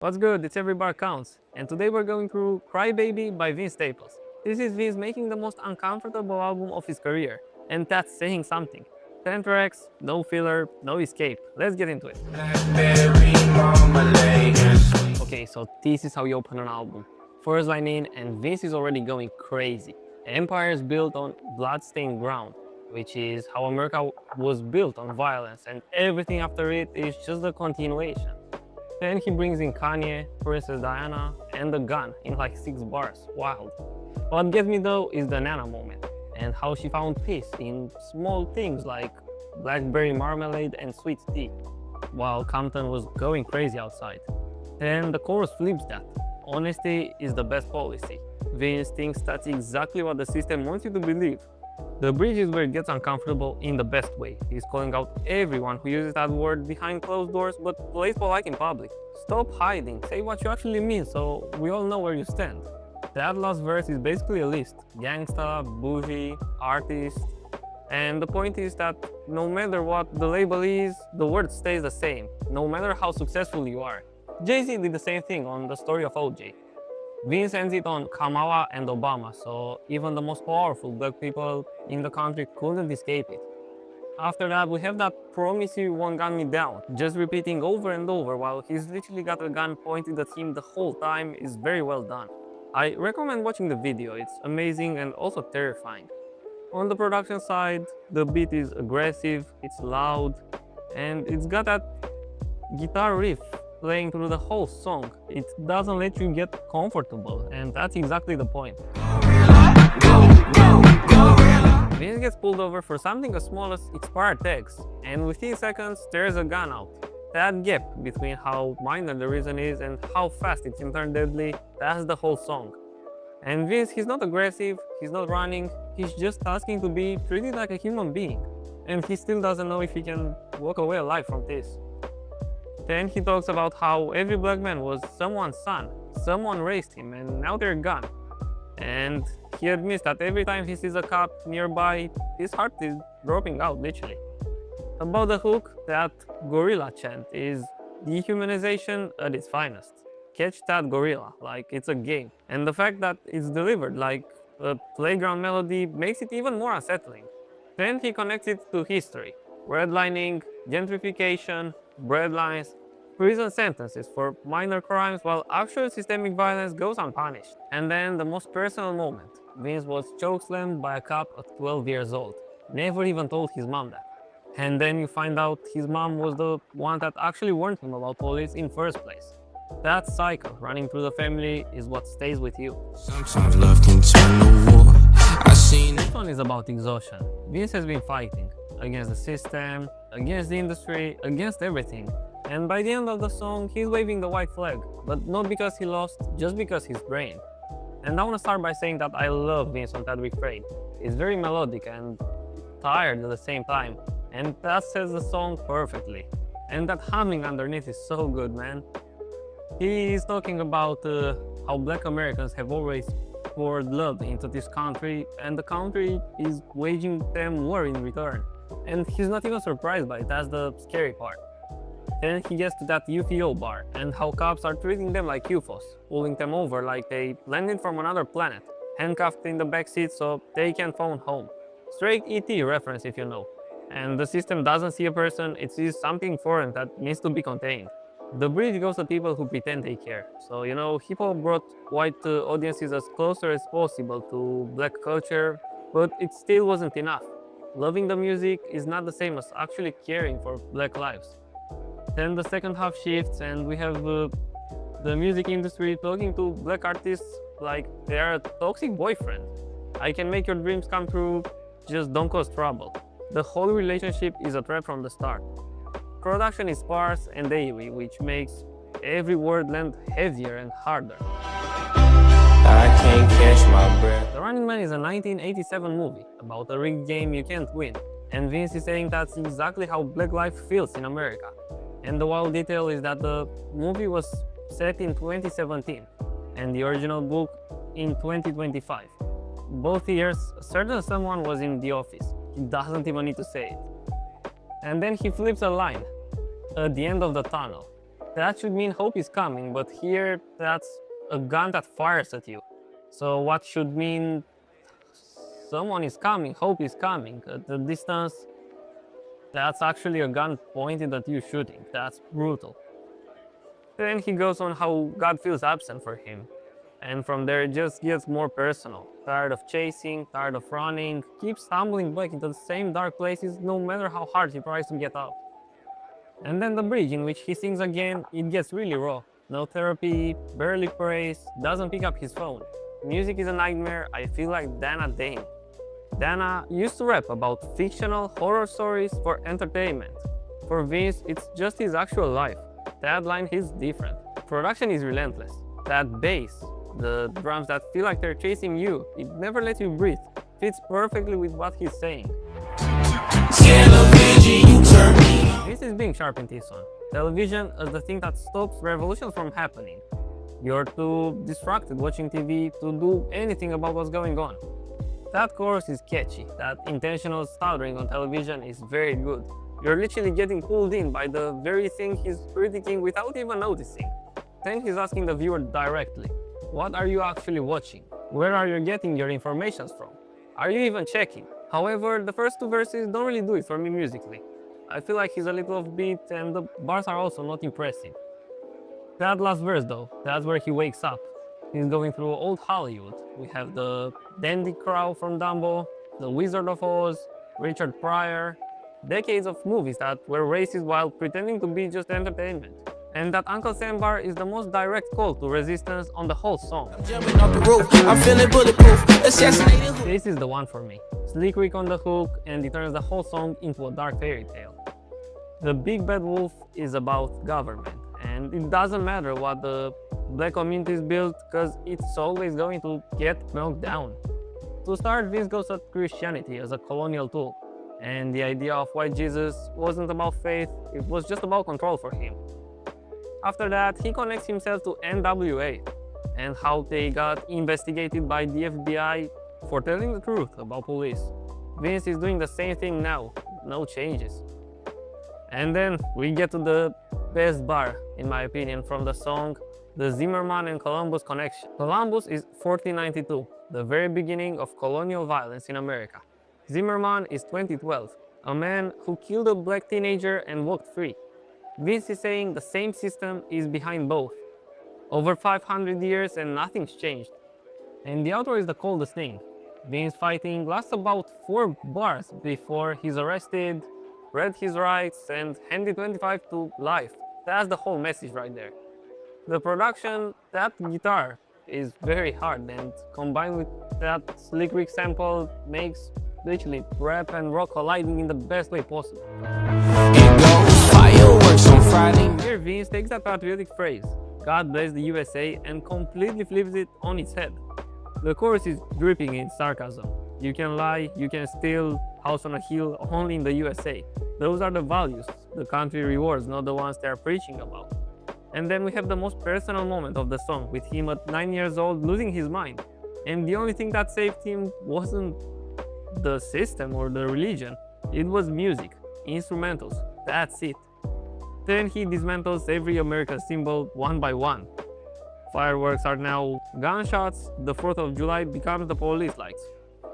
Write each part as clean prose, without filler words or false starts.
What's good? It's Every Bar Counts, and today we're going through Cry Baby by Vince Staples. This is Vince making the most uncomfortable album of his career, and that's saying something. 10 tracks, no filler, no escape. Let's get into it. Blackberry Marmalade. Okay, so this is how you open an album. First line in, and Vince is already going crazy. Empire is built on blood-stained ground, which is how America was built on violence, and everything after it is just a continuation. Then he brings in Kanye, Princess Diana, and the gun in like 6 bars. Wild. What gets me though is the Nana moment, and how she found peace in small things like Blackberry Marmalade and sweet tea, while Compton was going crazy outside. Then the chorus flips that. Honesty is the best policy. Vince thinks that's exactly what the system wants you to believe. The bridge is where it gets uncomfortable in the best way. He's calling out everyone who uses that word behind closed doors but plays polite in public. Stop hiding, say what you actually mean so we all know where you stand. That last verse is basically a list. Gangsta, bougie, artist. And the point is that no matter what the label is, the word stays the same, no matter how successful you are. Jay-Z did the same thing on the story of OJ. Vince ends it on Kamala and Obama, so even the most powerful black people in the country couldn't escape it. After that, we have that "promise you won't gun me down," just repeating over and over while he's literally got a gun pointed at him the whole time is very well done. I recommend watching the video, it's amazing and also terrifying. On the production side, the beat is aggressive, it's loud, and it's got that guitar riff playing through the whole song. It doesn't let you get comfortable, and that's exactly the point. Vince gets pulled over for something as small as expired tags, and within seconds there's a gun out. That gap between how minor the reason is and how fast it can turn deadly, that's the whole song. And Vince, he's not aggressive, he's not running, he's just asking to be treated like a human being. And he still doesn't know if he can walk away alive from this. Then he talks about how every black man was someone's son, someone raised him, and now they're gone. And he admits that every time he sees a cop nearby, his heart is dropping out, literally. About the hook, that gorilla chant is dehumanization at its finest. Catch that gorilla, like it's a game. And the fact that it's delivered like a playground melody makes it even more unsettling. Then he connects it to history. Redlining, gentrification, breadlines, prison sentences for minor crimes while actual systemic violence goes unpunished. And then the most personal moment. Vince was chokeslammed by a cop at 12 years old. Never even told his mom that. And then you find out his mom was the one that actually warned him about police in first place. That cycle running through the family is what stays with you. Sometimes love can turn to war. This one is about exhaustion. Vince has been fighting against the system, against the industry, against everything. And by the end of the song, he's waving the white flag, but not because he lost, just because he's drained. And I want to start by saying that I love Vince on that refrain. It's very melodic and tired at the same time, and that says the song perfectly. And that humming underneath is so good, man. He is talking about how black Americans have always poured love into this country, and the country is waging them war in return. And he's not even surprised by it, that's the scary part. Then he gets to that UFO bar, and how cops are treating them like UFOs, pulling them over like they landed from another planet, handcuffed in the backseat so they can phone home. Straight ET reference if you know. And the system doesn't see a person, it sees something foreign that needs to be contained. The bridge goes to people who pretend they care. So, you know, hip-hop brought white audiences as closer as possible to black culture, but it still wasn't enough. Loving the music is not the same as actually caring for black lives. Then the second half shifts and we have the music industry talking to black artists like they are a toxic boyfriend. I can make your dreams come true, just don't cause trouble. The whole relationship is a trap from the start. Production is sparse and airy, which makes every word land heavier and harder. I can't catch my breath. The Running Man is a 1987 movie about a rigged game you can't win, and Vince is saying that's exactly how black life feels in America. And the wild detail is that the movie was set in 2017 and the original book in 2025. Both years, a certain someone was in the office. He doesn't even need to say it. And then he flips a line at the end of the tunnel. That should mean hope is coming, but here that's a gun that fires at you. So what should mean someone is coming, hope is coming. At the distance, that's actually a gun pointed at you shooting. That's brutal. Then he goes on how God feels absent for him. And from there, it just gets more personal. Tired of chasing, tired of running, keeps stumbling back into the same dark places no matter how hard he tries to get out. And then the bridge in which he sings again, it gets really raw. No therapy, barely prays, doesn't pick up his phone. Music is a nightmare, I feel like Dana Dane. Dana used to rap about fictional horror stories for entertainment. For Vince, it's just his actual life. That line hits different. Production is relentless. That bass, the drums that feel like they're chasing you, it never lets you breathe. Fits perfectly with what he's saying. This is being sharp in this one. Television is the thing that stops revolutions from happening. You're too distracted watching TV to do anything about what's going on. That chorus is catchy. That intentional stuttering on television is very good. You're literally getting pulled in by the very thing he's critiquing without even noticing. Then he's asking the viewer directly, what are you actually watching? Where are you getting your information from? Are you even checking? However, the first two verses don't really do it for me musically. I feel like he's a little offbeat and the bars are also not impressive. That last verse though, that's where he wakes up. He's going through old Hollywood. We have the Dandy Crow from Dumbo, The Wizard of Oz, Richard Pryor, decades of movies that were racist while pretending to be just entertainment. And that Uncle Sam bar is the most direct call to resistance on the whole song. Jumping off the roof, I'm feeling bulletproof. Assassinated. This is the one for me. Slick Rick on the hook, and it turns the whole song into a dark fairy tale. The Big Bad Wolf is about government, and it doesn't matter what the black community is built, because it's always going to get knocked down. To start, Vince goes at Christianity as a colonial tool, and the idea of white Jesus wasn't about faith, it was just about control for him. After that, he connects himself to NWA and how they got investigated by the FBI for telling the truth about police. Vince is doing the same thing now, no changes. And then we get to the best bar, in my opinion, from the song, the Zimmerman and Columbus connection. Columbus is 1492, the very beginning of colonial violence in America. Zimmerman is 2012, a man who killed a black teenager and walked free. Vince is saying the same system is behind both. Over 500 years and nothing's changed. And the outro is the coldest thing. Vince fighting lasts about 4 bars before he's arrested, read his rights, and handed 25 to life. That's the whole message right there. The production, that guitar is very hard, and combined with that Slick Rick sample makes literally rap and rock colliding in the best way possible. It goes fireworks on Friday. Here Vince takes that patriotic phrase, God bless the USA, and completely flips it on its head. The chorus is dripping in sarcasm. You can lie, you can steal, house on a hill, only in the USA. Those are the values the country rewards, not the ones they're preaching about. And then we have the most personal moment of the song, with him at 9 years old losing his mind. And the only thing that saved him wasn't the system or the religion, it was music, instrumentals, that's it. Then he dismantles every American symbol one by one. Fireworks are now gunshots, the 4th of July becomes the police lights.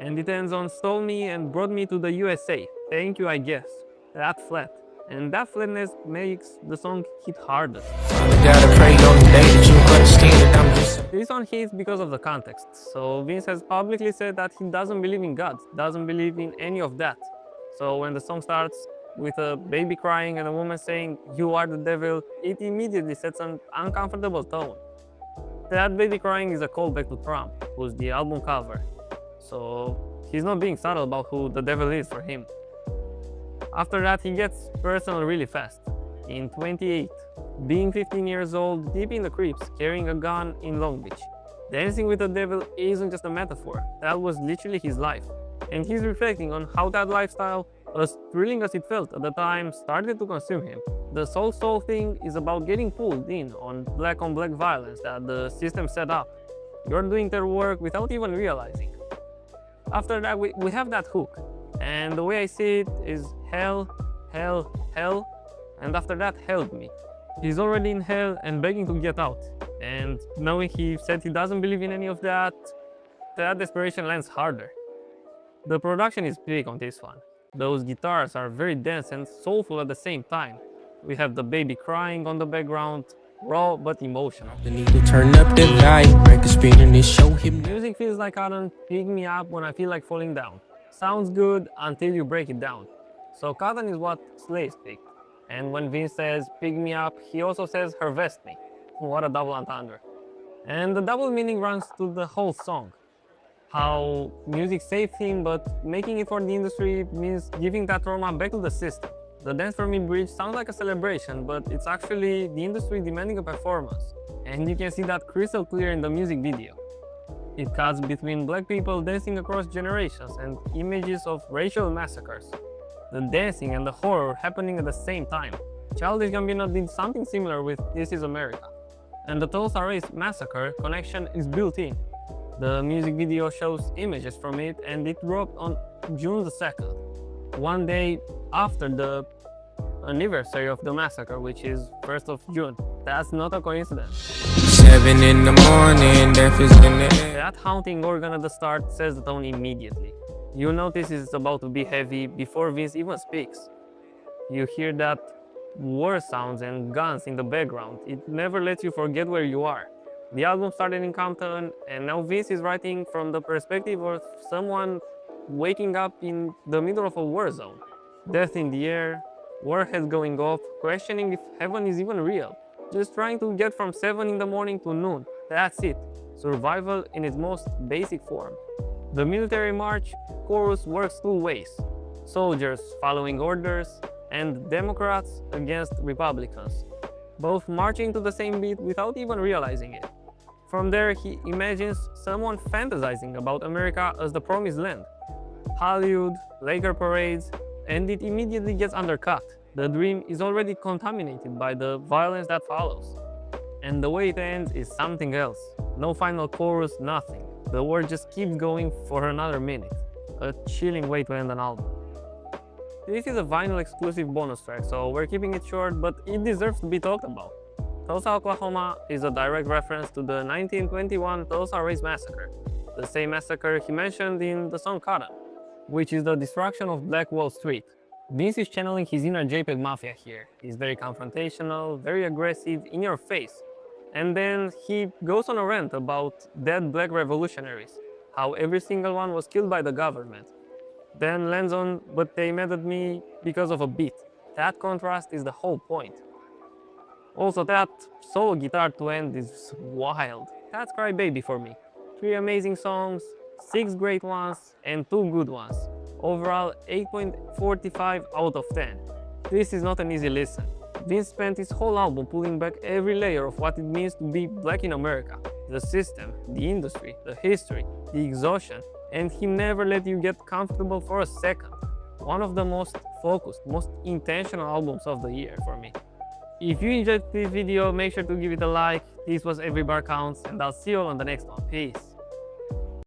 And it ends on stole me and brought me to the USA. Thank you, I guess. That flat. And that flatness makes the song hit harder. Gotta pray on the day that you understand that I'm just. This one hits because of the context. So Vince has publicly said that he doesn't believe in God, doesn't believe in any of that. So when the song starts with a baby crying and a woman saying, "You are the devil," it immediately sets an uncomfortable tone. That baby crying is a callback to Trump, who's the album cover. So he's not being subtle about who the devil is for him. After that, he gets personal really fast. In 28, being 15 years old, deep in the creeps, carrying a gun in Long Beach. Dancing with the devil isn't just a metaphor, that was literally his life. And he's reflecting on how that lifestyle, as thrilling as it felt at the time, started to consume him. The soul thing is about getting pulled in on black violence that the system set up. You're doing their work without even realizing. After that, we have that hook. And the way I see it is hell, hell, hell, and after that, help me. He's already in hell and begging to get out. And knowing he said he doesn't believe in any of that, that desperation lands harder. The production is big on this one. Those guitars are very dense and soulful at the same time. We have the baby crying on the background, raw but emotional. The need to turn up the volume, break the speed and it show him. Music feels like Cotton, pick me up when I feel like falling down. Sounds good until you break it down. So Cotton is what Slaves picked. And when Vince says pick me up, he also says harvest me. What a double entendre. And the double meaning runs to the whole song. How music saved him, but making it for the industry means giving that trauma back to the system. The Dance For Me bridge sounds like a celebration, but it's actually the industry demanding a performance. And you can see that crystal clear in the music video. It cuts between black people dancing across generations and images of racial massacres. The dancing and the horror happening at the same time. Childish Gambino did something similar with This Is America. And the Tulsa Race Massacre connection is built in. The music video shows images from it and it dropped on June the 2nd, one day after the anniversary of the massacre, which is 1st of June. That's not a coincidence. 7 in the morning, death is in the air. That haunting organ at the start sets the tone immediately. You notice it's about to be heavy before Vince even speaks. You hear that war sounds and guns in the background. It never lets you forget where you are. The album started in Compton, and now Vince is writing from the perspective of someone waking up in the middle of a war zone. Death in the air, warheads going off, questioning if heaven is even real. Just trying to get from 7 in the morning to noon. That's it. Survival in its most basic form. The military march chorus works two ways. Soldiers following orders and Democrats against Republicans, both marching to the same beat without even realizing it. From there, he imagines someone fantasizing about America as the promised land. Hollywood, Laker parades, and it immediately gets undercut. The dream is already contaminated by the violence that follows. And the way it ends is something else. No final chorus, nothing. The word just keeps going for another minute. A chilling way to end an album. This is a vinyl exclusive bonus track, so we're keeping it short, but it deserves to be talked about. Tulsa, Oklahoma is a direct reference to the 1921 Tulsa Race Massacre, the same massacre he mentioned in the song Cotton, which is the destruction of Black Wall Street. Vince is channeling his inner JPEG Mafia here. He's very confrontational, very aggressive, in your face. And then he goes on a rant about dead black revolutionaries, how every single one was killed by the government. Then lands on, but they mad at me because of a beat. That contrast is the whole point. Also, that solo guitar to end is wild. That's Cry Baby for me. 3 amazing songs, 6 great ones, and 2 good ones. Overall, 8.45 out of 10. This is not an easy listen. Vince spent his whole album pulling back every layer of what it means to be black in America. The system, the industry, the history, the exhaustion, and he never let you get comfortable for a second. One of the most focused, most intentional albums of the year for me. If you enjoyed this video, make sure to give it a like. This was Every Bar Counts, and I'll see you all on the next one. Peace.